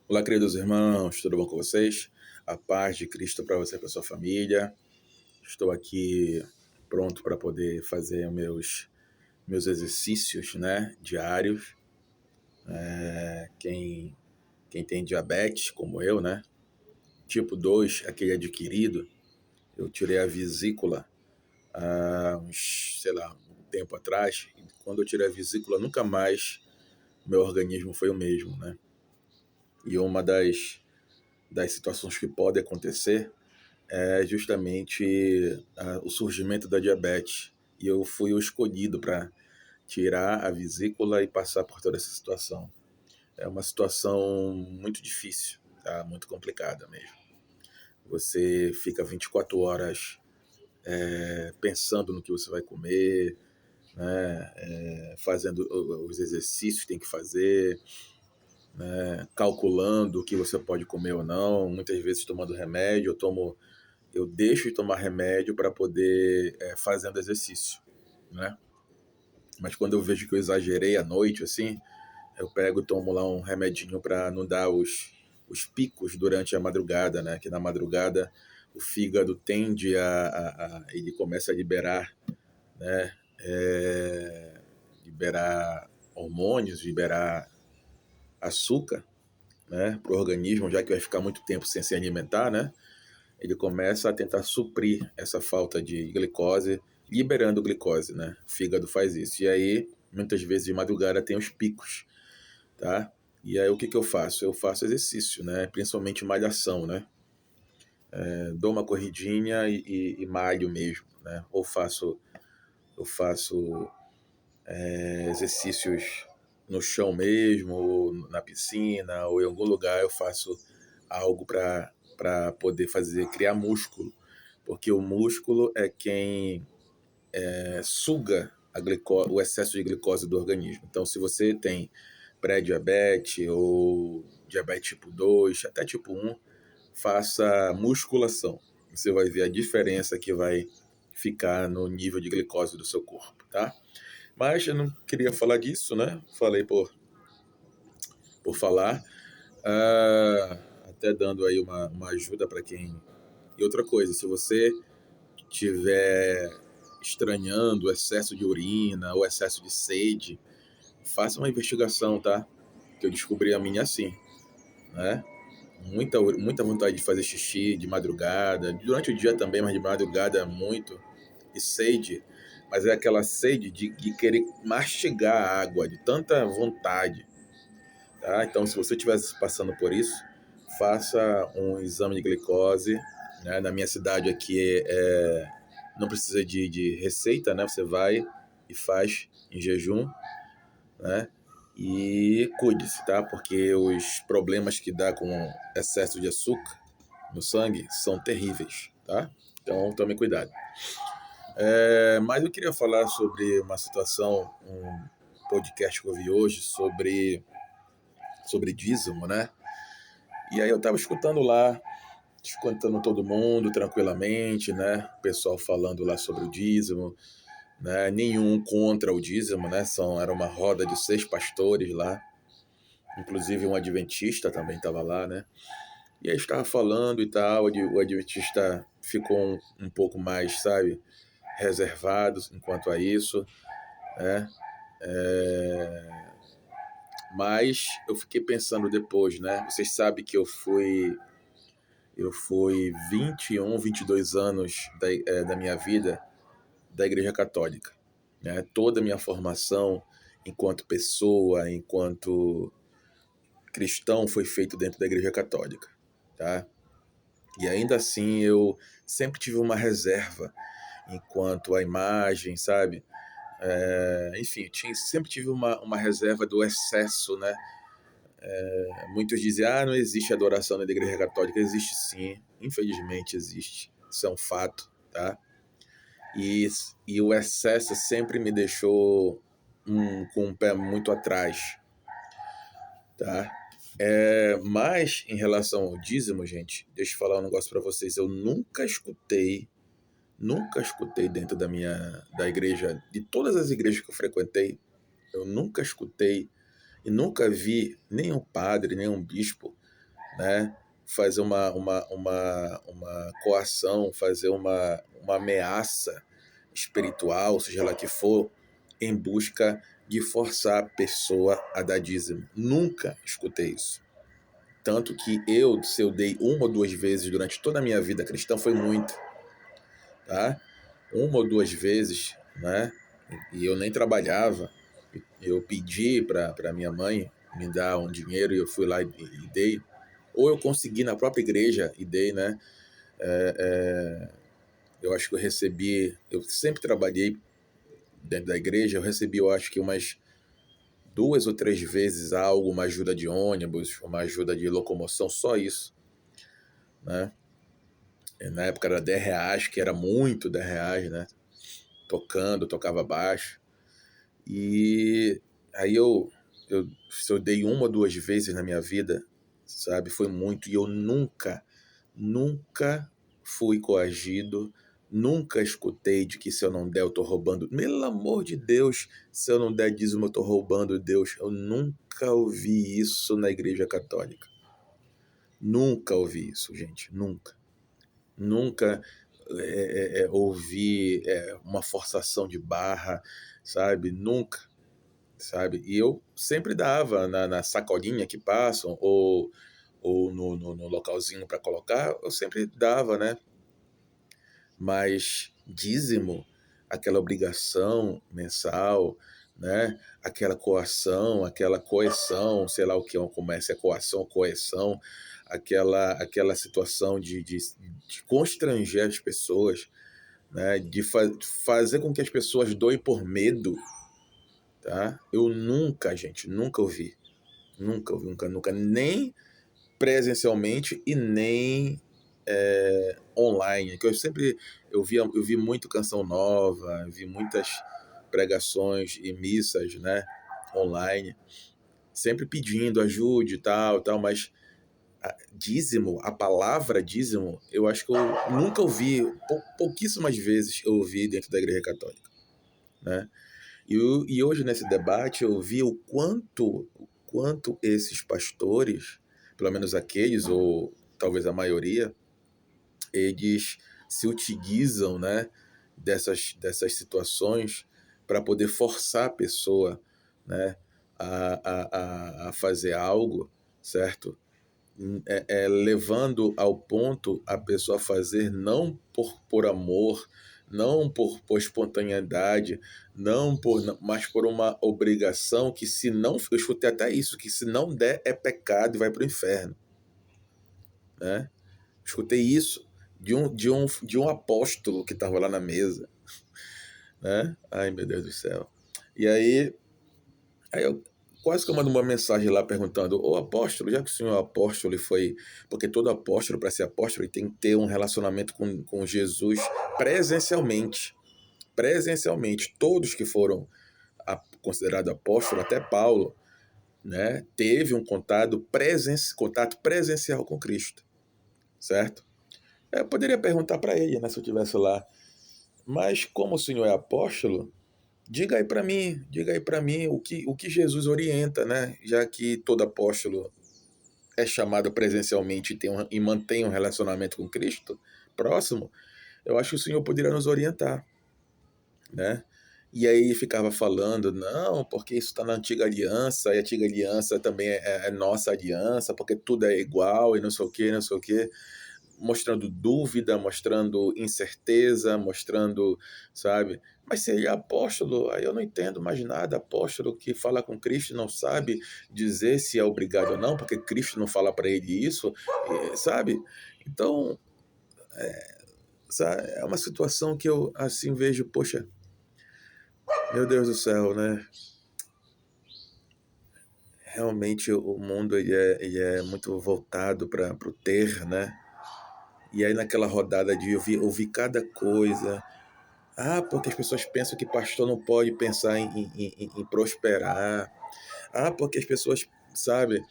Olá, queridos irmãos, tudo bom com vocês? A paz de Cristo para você e para sua família. Estou aqui pronto para poder fazer meus exercícios, né, diários. Quem tem diabetes, como eu, né, tipo 2, aquele adquirido, eu tirei a vesícula há um tempo atrás. E quando eu tirei a vesícula, nunca mais meu organismo foi o mesmo, né? E uma das situações que pode acontecer é justamente o surgimento da diabetes. E eu fui o escolhido para tirar a vesícula e passar por toda essa situação. É uma situação muito difícil, tá? Muito complicada mesmo. Você fica 24 horas pensando no que você vai comer, né? Fazendo os exercícios que tem que fazer, né? Calculando o que você pode comer ou não, muitas vezes tomando remédio. Eu deixo de tomar remédio para poder fazendo exercício, né? Mas quando eu vejo que eu exagerei à noite, assim, eu pego e tomo lá um remedinho para não dar os picos durante a madrugada, né? Que na madrugada o fígado tende ele começa a liberar, né? Liberar hormônios, liberar açúcar, né? Para o organismo, já que vai ficar muito tempo sem se alimentar, né? Ele começa a tentar suprir essa falta de glicose, liberando glicose, né? O fígado faz isso. E aí, muitas vezes de madrugada tem os picos, tá? E aí o que eu faço? Eu faço exercício, né? Principalmente malhação, né? Dou uma corridinha e malho mesmo, né? Eu faço exercícios no chão mesmo, ou na piscina, ou em algum lugar eu faço algo para poder criar músculo, porque o músculo é quem suga o excesso de glicose do organismo. Então, se você tem pré-diabetes ou diabetes tipo 2, até tipo 1, faça musculação. Você vai ver a diferença que vai ficar no nível de glicose do seu corpo, tá? Mas eu não queria falar disso, né? Falei por falar, até dando aí uma ajuda para quem... E outra coisa, se você tiver estranhando o excesso de urina ou excesso de sede, faça uma investigação, tá? Que eu descobri a minha assim, né? Muita vontade de fazer xixi de madrugada, durante o dia também, mas de madrugada muito, e sede, mas é aquela sede de querer mastigar a água, de tanta vontade, tá? Então, se você estiver passando por isso, faça um exame de glicose, né? Na minha cidade aqui não precisa de receita, né? Você vai e faz em jejum, né? E cuide-se, tá? Porque os problemas que dá com excesso de açúcar no sangue são terríveis, tá? Então tome cuidado. Mas eu queria falar sobre uma situação, um podcast que eu vi hoje sobre dízimo, né? E aí eu estava escutando lá, escutando todo mundo tranquilamente, né? O pessoal falando lá sobre o dízimo, né? Nenhum contra o dízimo, né? Era uma roda de 6 pastores lá, inclusive um adventista também estava lá, né? E aí estava falando e tal, o adventista ficou um pouco mais, sabe, reservado enquanto a isso, né? Mas eu fiquei pensando depois, né? Vocês sabem que eu fui 21, 22 anos da minha vida da Igreja Católica, né? Toda a minha formação enquanto pessoa, enquanto cristão, foi feito dentro da Igreja Católica, tá? E ainda assim eu sempre tive uma reserva enquanto a imagem, sabe? Enfim, sempre tive uma reserva do excesso, né? Muitos dizem, não existe adoração na Igreja Católica. Existe sim, infelizmente existe. Isso é um fato, tá? E o excesso sempre me deixou com o pé muito atrás, tá? Mas em relação ao dízimo, gente, deixa eu falar um negócio para vocês. Eu nunca escutei dentro da igreja, de todas as igrejas que eu frequentei, eu nunca escutei e nunca vi nenhum padre, nenhum bispo né? Fazer uma coação, fazer uma ameaça espiritual, seja lá que for, em busca de forçar a pessoa a dar dízimo. Nunca escutei isso. Tanto que se eu dei uma ou duas vezes durante toda a minha vida cristã, foi muito, tá? Uma ou duas vezes, né? E eu nem trabalhava. Eu pedi para minha mãe me dar um dinheiro e eu fui lá e dei. Ou eu consegui na própria igreja e dei, né? Eu acho que eu sempre trabalhei dentro da igreja, eu recebi, eu acho que umas duas ou três vezes algo, uma ajuda de ônibus, uma ajuda de locomoção, só isso, né? E na época era R$ 10, que era muito R$ 10, né? Tocava baixo. E aí se eu dei uma ou duas vezes na minha vida, sabe, foi muito. E eu nunca fui coagido, nunca escutei de que se eu não der eu tô roubando. Pelo amor de Deus, se eu não der dízimo eu tô roubando Deus. Eu nunca ouvi isso na Igreja Católica. Nunca ouvi isso, gente, nunca. Nunca ouvi uma forçação de barra, sabe? Nunca, sabe? E eu sempre dava na sacolinha que passam, ou no localzinho para colocar, eu sempre dava, né? Mas dízimo, aquela obrigação mensal, né? Aquela coação, aquela coerção, sei lá o que é um comércio, é coação, coerção, aquela situação de constranger as pessoas, né? De fazer com que as pessoas doem por medo, tá? Eu nunca, gente, nunca ouvi. Nunca ouvi, nunca, nem presencialmente e nem online. Que eu vi muito canção nova, vi muitas pregações e missas, né, online, sempre pedindo ajude e tal, mas dízimo, a palavra dízimo, eu acho que eu nunca ouvi, pouquíssimas vezes eu ouvi dentro da Igreja Católica, né? E hoje nesse debate eu vi o quanto esses pastores, pelo menos aqueles, ou talvez a maioria, eles se utilizam, né, dessas situações para poder forçar a pessoa, né, a fazer algo, certo? Levando ao ponto a pessoa fazer não por amor, não por espontaneidade, mas por uma obrigação que se não, eu escutei até isso, que se não der é pecado e vai para o inferno, né? Escutei isso de um apóstolo que estava lá na mesa, né? Ai, meu Deus do céu. E aí eu quase que eu mando uma mensagem lá perguntando: ô apóstolo, já que o senhor é apóstolo e foi. Porque todo apóstolo, para ser apóstolo, ele tem que ter um relacionamento com Jesus presencialmente. Presencialmente. Todos que foram considerados apóstolos, até Paulo, né, teve um contato presencial com Cristo, certo? Eu poderia perguntar para ele, né, se eu estivesse lá. Mas como o senhor é apóstolo, diga aí para mim o que Jesus orienta, né? Já que todo apóstolo é chamado presencialmente e mantém um relacionamento com Cristo próximo, eu acho que o Senhor poderia nos orientar, né? E aí ficava falando, não, porque isso está na antiga aliança, e a antiga aliança também é nossa aliança, porque tudo é igual e não sei o que, não sei o que, mostrando dúvida, mostrando incerteza, mostrando, sabe? Mas se ele é apóstolo, aí eu não entendo mais nada. Apóstolo que fala com Cristo não sabe dizer se é obrigado ou não, porque Cristo não fala para ele isso, sabe? Então, é uma situação que eu assim vejo, poxa, meu Deus do céu, né? Realmente o mundo ele é muito voltado para o ter, né? E aí naquela rodada de ouvir cada coisa. Ah, porque as pessoas pensam que pastor não pode pensar em prosperar. Ah, porque as pessoas, sabe?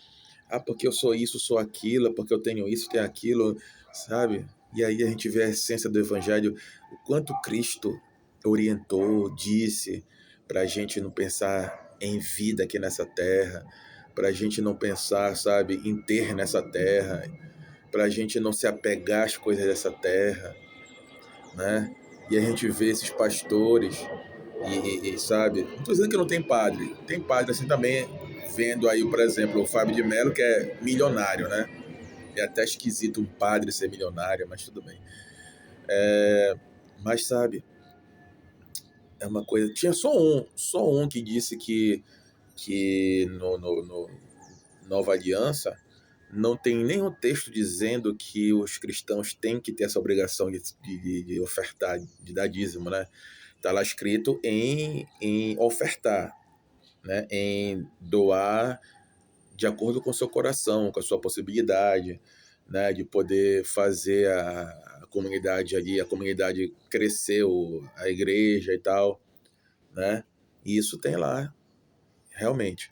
Ah, porque eu sou isso, sou aquilo, porque eu tenho isso, tenho aquilo, sabe? E aí a gente vê a essência do evangelho, o quanto Cristo orientou, disse, para a gente não pensar em vida aqui nessa terra, para a gente não pensar, sabe, em ter nessa terra, para a gente não se apegar às coisas dessa terra, né? E a gente vê esses pastores sabe, não estou dizendo que não tem padre assim também, vendo aí, por exemplo, o Fábio de Mello, que é milionário, né? É até esquisito um padre ser milionário, mas tudo bem. Mas, sabe, é uma coisa... Tinha só um que disse que no Nova Aliança não tem nenhum texto dizendo que os cristãos têm que ter essa obrigação de ofertar, de dar dízimo, né? Está lá escrito em ofertar, né? Em doar de acordo com o seu coração, com a sua possibilidade, né? De poder fazer a comunidade ali, a comunidade crescer, a igreja e tal, né? E isso tem lá, realmente.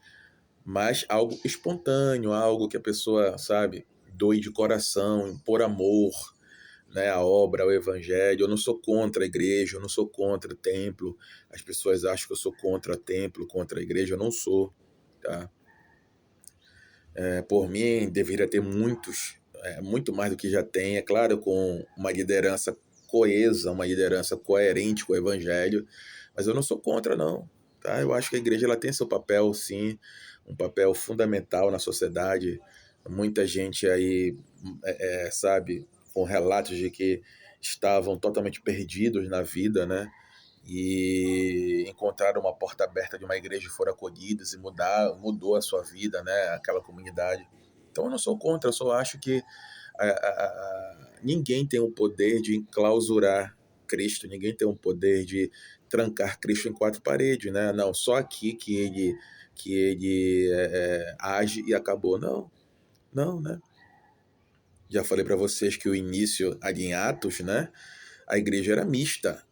Mas algo espontâneo, algo que a pessoa, sabe, doe de coração, por amor, né, a obra, o evangelho. Eu não sou contra a igreja, eu não sou contra o templo. As pessoas acham que eu sou contra o templo, contra a igreja. Eu não sou, tá? Por mim, deveria ter muito mais do que já tem, é claro, com uma liderança coesa, uma liderança coerente com o evangelho, mas eu não sou contra, não. Tá? Eu acho que a igreja ela tem seu papel, sim, um papel fundamental na sociedade. Muita gente aí, sabe, com relatos de que estavam totalmente perdidos na vida, né? E encontraram uma porta aberta de uma igreja e foram acolhidos e mudou a sua vida, né? Aquela comunidade. Então eu não sou contra, eu só acho que ninguém tem o poder de enclausurar Cristo, ninguém tem o poder de trancar Cristo em quatro paredes, né? Não, só aqui que ele age e acabou. Não, não, né? Já falei para vocês que o início ali em Atos, né? A igreja era mista,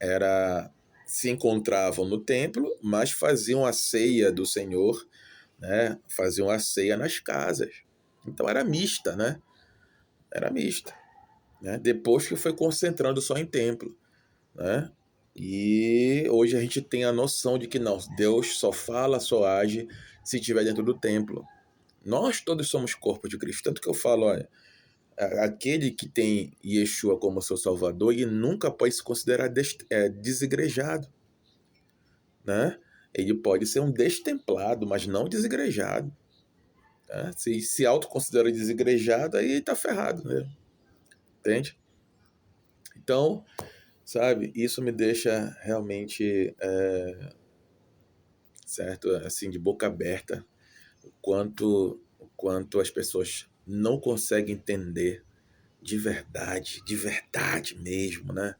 se encontravam no templo, mas faziam a ceia do Senhor, né? Faziam a ceia nas casas. Então era mista, né? Era mista, né? Depois que foi concentrando só em templo, né? E hoje a gente tem a noção de que não, Deus só fala, só age se estiver dentro do templo. Nós todos somos corpo de Cristo, tanto que eu falo, olha, aquele que tem Yeshua como seu salvador, ele nunca pode se considerar desigrejado, né? Ele pode ser um destemplado, mas não desigrejado, né? Se autoconsidera desigrejado, aí está ferrado, né? Entende? Então, sabe, isso me deixa realmente, certo, assim, de boca aberta, o quanto as pessoas não conseguem entender de verdade mesmo, né?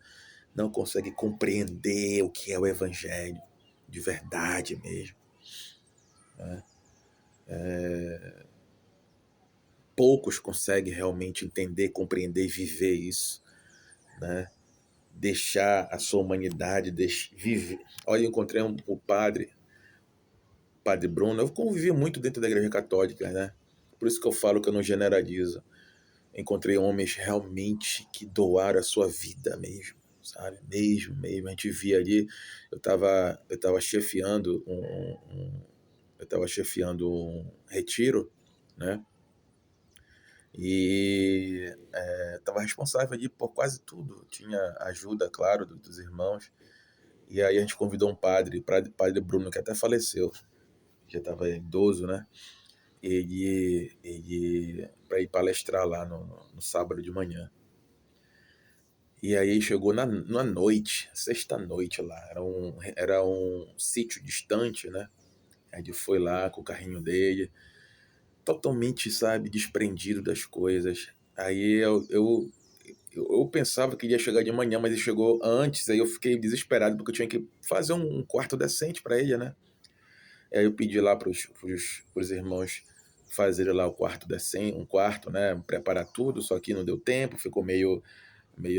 Não conseguem compreender o que é o evangelho, de verdade mesmo, né? Poucos conseguem realmente entender, compreender e viver isso, né? Deixar a sua humanidade, viver. Olha, eu encontrei o padre Bruno. Eu convivi muito dentro da igreja católica, né? Por isso que eu falo que eu não generalizo. Encontrei homens realmente que doaram a sua vida mesmo, sabe? Mesmo, mesmo. A gente via ali, eu tava chefiando um retiro, né? E estava responsável ali por quase tudo. Tinha ajuda, claro, dos irmãos. E aí a gente convidou um padre Bruno, que até faleceu, já estava idoso, né? Ele para ir palestrar lá no sábado de manhã. E aí chegou na noite, sexta-noite lá, era um sítio distante, né? Aí ele foi lá com o carrinho dele, totalmente, sabe, desprendido das coisas. Aí eu pensava que ia chegar de manhã, mas ele chegou antes, aí eu fiquei desesperado, porque eu tinha que fazer um quarto decente para ele, né? Aí eu pedi lá pros irmãos fazerem lá o quarto decente, um quarto, né? Preparar tudo, só que não deu tempo, ficou meio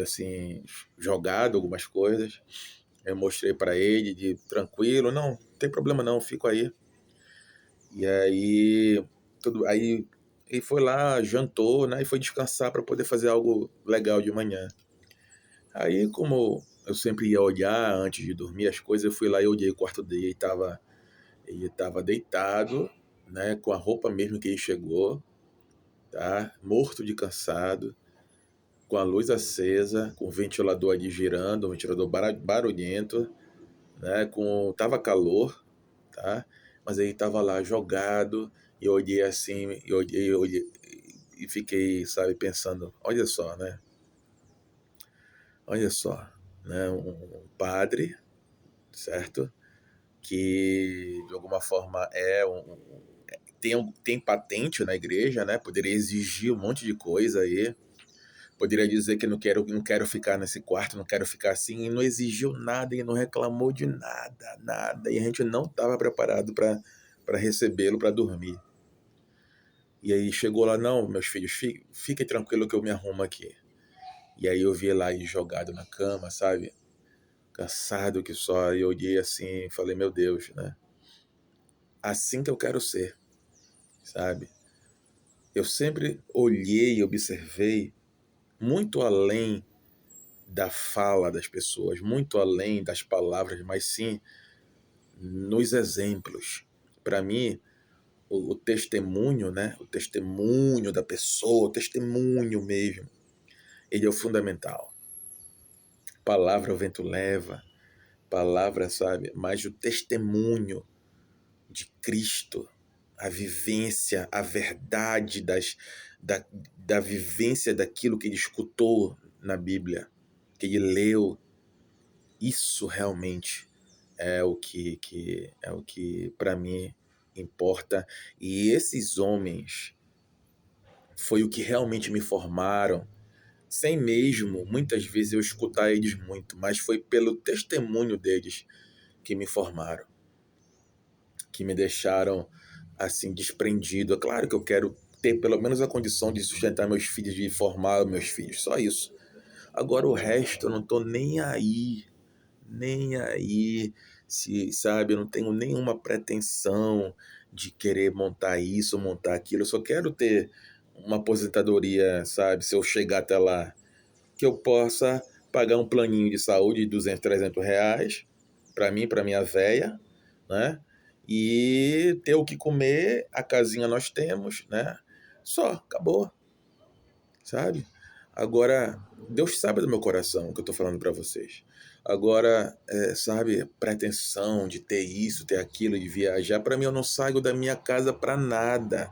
assim, jogado algumas coisas. Eu mostrei para ele, de tranquilo, não tem problema não, fico aí. E aí, aí ele foi lá, jantou, né, e foi descansar para poder fazer algo legal de manhã. Aí, como eu sempre ia olhar antes de dormir as coisas, eu fui lá e olhei o quarto dele, ele tava deitado, né, com a roupa mesmo que ele chegou, tá? Morto de cansado, com a luz acesa, com o ventilador ali girando, um ventilador barulhento, né? Tava calor, tá? Mas ele tava lá jogado, e eu olhei assim, e fiquei, sabe, pensando, olha só, né? Olha só, né? Um padre, certo? Que de alguma forma tem patente na igreja, né? Poderia exigir um monte de coisa aí. Poderia dizer que não quero ficar nesse quarto, não quero ficar assim, e não exigiu nada e não reclamou de nada, nada. E a gente não estava preparado para recebê-lo, para dormir. E aí chegou lá, não, meus filhos, fiquem tranquilo que eu me arrumo aqui. E aí eu vi lá ele jogado na cama, sabe? Cansado que só. E eu olhei assim, falei, meu Deus, né? Assim que eu quero ser, sabe? Eu sempre olhei e observei muito além da fala das pessoas, muito além das palavras, mas sim nos exemplos. Para mim, o testemunho, né? O testemunho da pessoa, o testemunho mesmo, ele é o fundamental. Palavra o vento leva, palavra, sabe? Mas o testemunho de Cristo, a vivência, a verdade da, da vivência daquilo que ele escutou na Bíblia, que ele leu, isso realmente é o que para mim importa. E esses homens foi o que realmente me formaram, sem mesmo muitas vezes eu escutar eles muito, mas foi pelo testemunho deles que me formaram, que me deixaram assim desprendido. É claro que eu quero ter pelo menos a condição de sustentar meus filhos, de formar meus filhos, só isso. Agora o resto eu não tô nem aí, se, sabe, eu não tenho nenhuma pretensão de querer montar isso, montar aquilo, eu só quero ter uma aposentadoria, sabe, se eu chegar até lá, que eu possa pagar um planinho de saúde de 200, R$ 300 para mim, para minha véia, né? E ter o que comer, a casinha nós temos, né? Só, acabou, sabe? Agora, Deus sabe do meu coração o que eu tô falando para vocês. Agora, sabe, pretensão de ter isso, ter aquilo, de viajar, para mim eu não saio da minha casa para nada.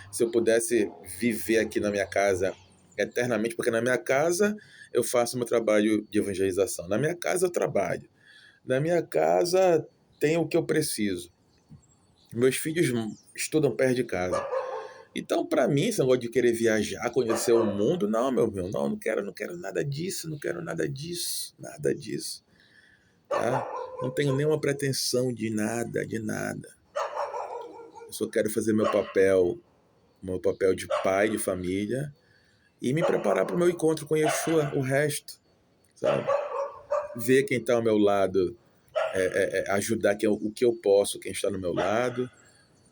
Se eu pudesse viver aqui na minha casa eternamente, porque na minha casa eu faço meu trabalho de evangelização. Na minha casa eu trabalho. Na minha casa tem o que eu preciso. Meus filhos estudam perto de casa. Então, para mim, esse negócio de querer viajar, conhecer o mundo, não, meu, não quero nada disso, não quero nada disso, tá? Não tenho nenhuma pretensão de nada, de nada. Eu só quero fazer meu papel de pai de família e me preparar para o meu encontro com Yeshua, o resto, sabe? Ver quem está ao meu lado, ajudar o que eu posso, quem está no meu lado,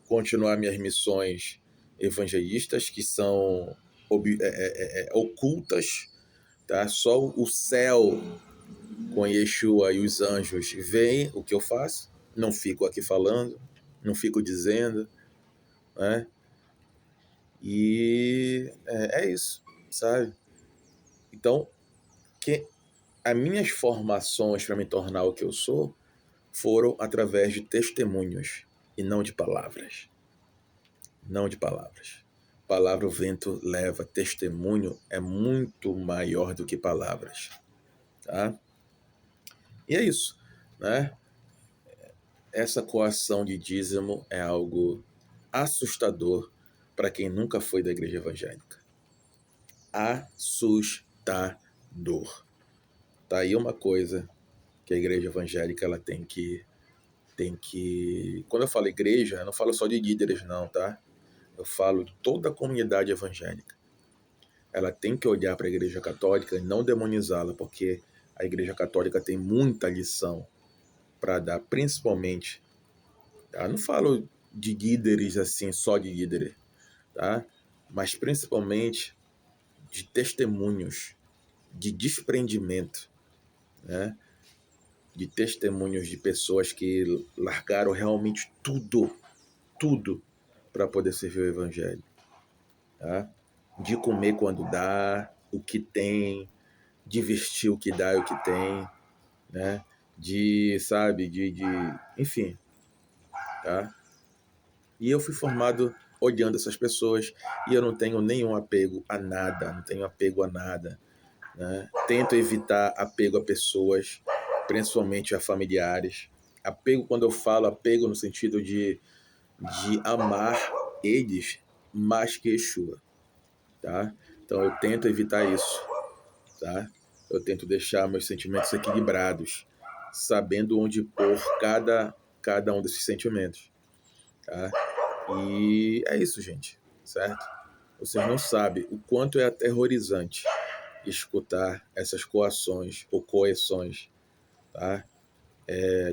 continuar minhas missões evangelistas, que são ocultas, tá? Só o céu com Yeshua e os anjos veem o que eu faço, não fico aqui falando, não fico dizendo, né? E é isso, sabe? Então, que as minhas formações para me tornar o que eu sou foram através de testemunhos e não de palavras. Não de palavras. Palavra o vento leva, testemunho é muito maior do que palavras, tá? E é isso, né? Essa coação de dízimo é algo assustador para quem nunca foi da igreja evangélica. Assustador. Tá aí uma coisa que a igreja evangélica ela tem que, quando eu falo igreja, eu não falo só de líderes não, tá? Eu falo de toda a comunidade evangélica. Ela tem que olhar para a igreja católica e não demonizá-la, porque a igreja católica tem muita lição para dar, principalmente, tá? Não falo de líderes assim, só de líderes, tá? Mas principalmente de testemunhos, de desprendimento, né? De testemunhos de pessoas que largaram realmente tudo, tudo, para poder servir o evangelho, tá? De comer quando dá, o que tem, de vestir o que dá e o que tem, né? De, sabe, enfim, tá? E eu fui formado odiando essas pessoas e eu não tenho nenhum apego a nada, não tenho apego a nada, né? Tento evitar apego a pessoas, principalmente a familiares. Apego, quando eu falo apego no sentido de amar eles mais que Yeshua, tá? Então eu tento evitar isso, tá? Eu tento deixar meus sentimentos equilibrados, sabendo onde pôr cada um desses sentimentos, tá? E é isso, gente, certo? Vocês não sabem o quanto é aterrorizante escutar essas coações ou coerções, tá?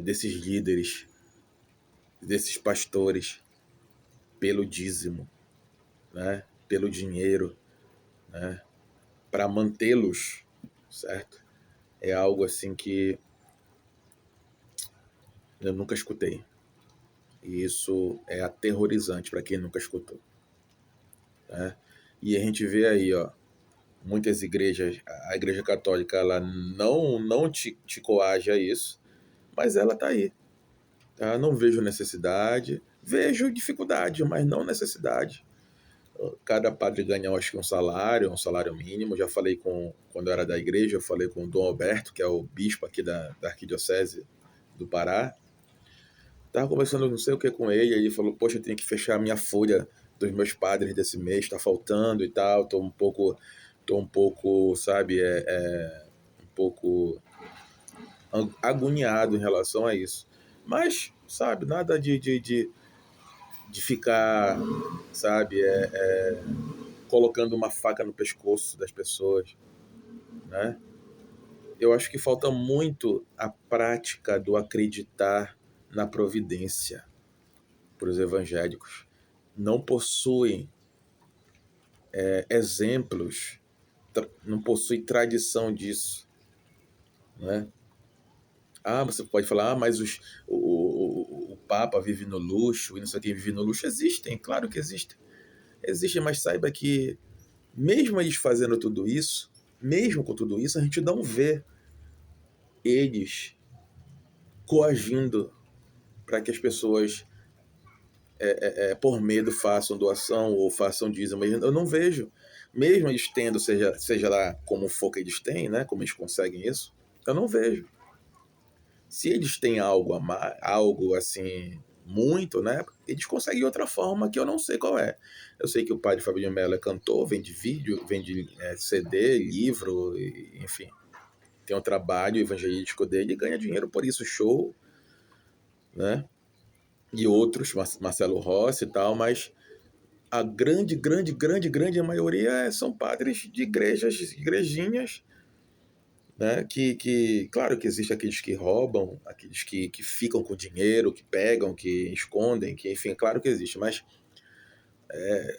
Desses líderes, desses pastores, pelo dízimo, né? Pelo dinheiro, né? Para mantê-los, certo? É algo assim que eu nunca escutei. E isso é aterrorizante para quem nunca escutou, né? E a gente vê aí, ó, muitas igrejas, a igreja católica, ela não te coage a isso, mas ela tá aí, tá? Não vejo necessidade, vejo dificuldade, mas não necessidade. Cada padre ganha, acho que um salário mínimo. Já falei quando eu era da igreja, eu falei com o Dom Alberto, que é o bispo aqui da Arquidiocese do Pará. Tava conversando não sei o que com ele, ele falou, poxa, eu tenho que fechar a minha folha dos meus padres desse mês, tá faltando e tal, tô um pouco, sabe, um pouco agoniado em relação a isso. Mas, sabe, nada de ficar, sabe, colocando uma faca no pescoço das pessoas, né? Eu acho que falta muito a prática do acreditar na providência para os evangélicos. Não possuem exemplos, não possuem tradição disso, né? Ah, você pode falar, mas o Papa vive no luxo e não sei quem vive no luxo. Existem, claro que existem. Existem, mas saiba que mesmo eles fazendo tudo isso, mesmo com tudo isso, a gente não vê eles coagindo para que as pessoas, por medo, façam doação ou façam dízimo. Eu não vejo. Mesmo eles tendo, seja lá como for que eles têm, né, como eles conseguem isso, eu não vejo. Se eles têm algo a mais, algo assim, muito, né, eles conseguem de outra forma que eu não sei qual é. Eu sei que o padre Fabinho Mello é cantor, vende vídeo, vende CD, livro, enfim. Tem um trabalho evangelístico dele e ganha dinheiro por isso, show, né? E outros, Marcelo Rossi e tal, mas a grande maioria são padres de igrejas, igrejinhas, né? Claro que existe aqueles que roubam, aqueles que ficam com dinheiro, que pegam, que escondem, que enfim, claro que existe, mas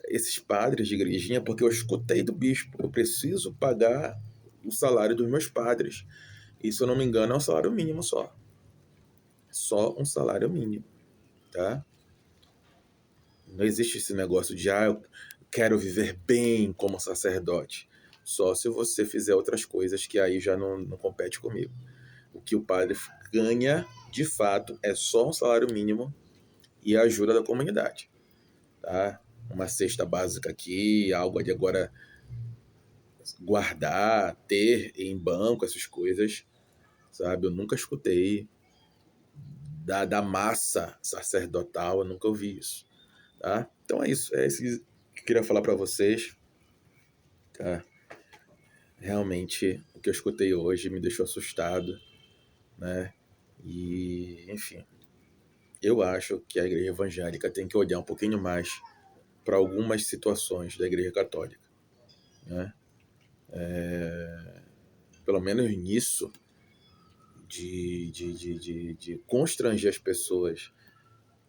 esses padres de igrejinha, porque eu escutei do bispo, eu preciso pagar o salário dos meus padres. E se eu não me engano, é um salário mínimo só. Só um salário mínimo, tá? Não existe esse negócio de, eu quero viver bem como sacerdote. Só se você fizer outras coisas que aí já não compete comigo. O que o padre ganha, de fato, é só um salário mínimo e a ajuda da comunidade, tá? Uma cesta básica aqui, algo de agora guardar, ter em banco, essas coisas, sabe? Eu nunca escutei da massa sacerdotal, eu nunca ouvi isso, tá? Então é isso, é isso que eu queria falar para vocês, tá? Realmente, o que eu escutei hoje me deixou assustado, né? E, enfim, eu acho que a igreja evangélica tem que olhar um pouquinho mais para algumas situações da igreja católica, né? Pelo menos nisso, de constranger as pessoas,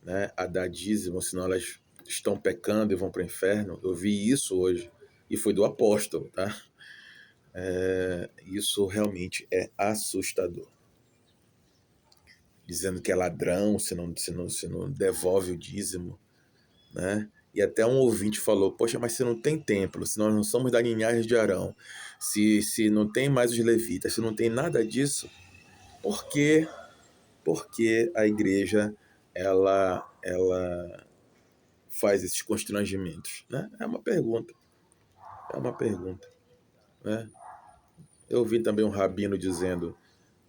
né, a dar dízimo, senão elas estão pecando e vão para o inferno. Eu vi isso hoje, e foi do apóstolo, tá? Isso realmente é assustador. Dizendo que é ladrão se não devolve o dízimo, né? E até um ouvinte falou, poxa, mas se não tem templo, se nós não somos da linhagem de Arão, se não tem mais os levitas, se não tem nada disso, por que, por que a igreja ela faz esses constrangimentos? Né? É uma pergunta. Né? Eu ouvi também um rabino dizendo,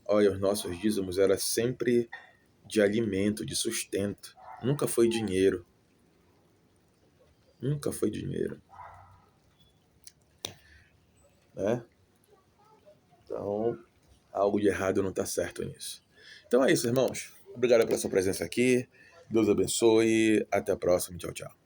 olha, os nossos dízimos era sempre de alimento, de sustento, nunca foi dinheiro, nunca foi dinheiro. Né? Então, algo de errado não está certo nisso. Então é isso, irmãos. Obrigado pela sua presença aqui. Deus abençoe. Até a próxima. Tchau, tchau.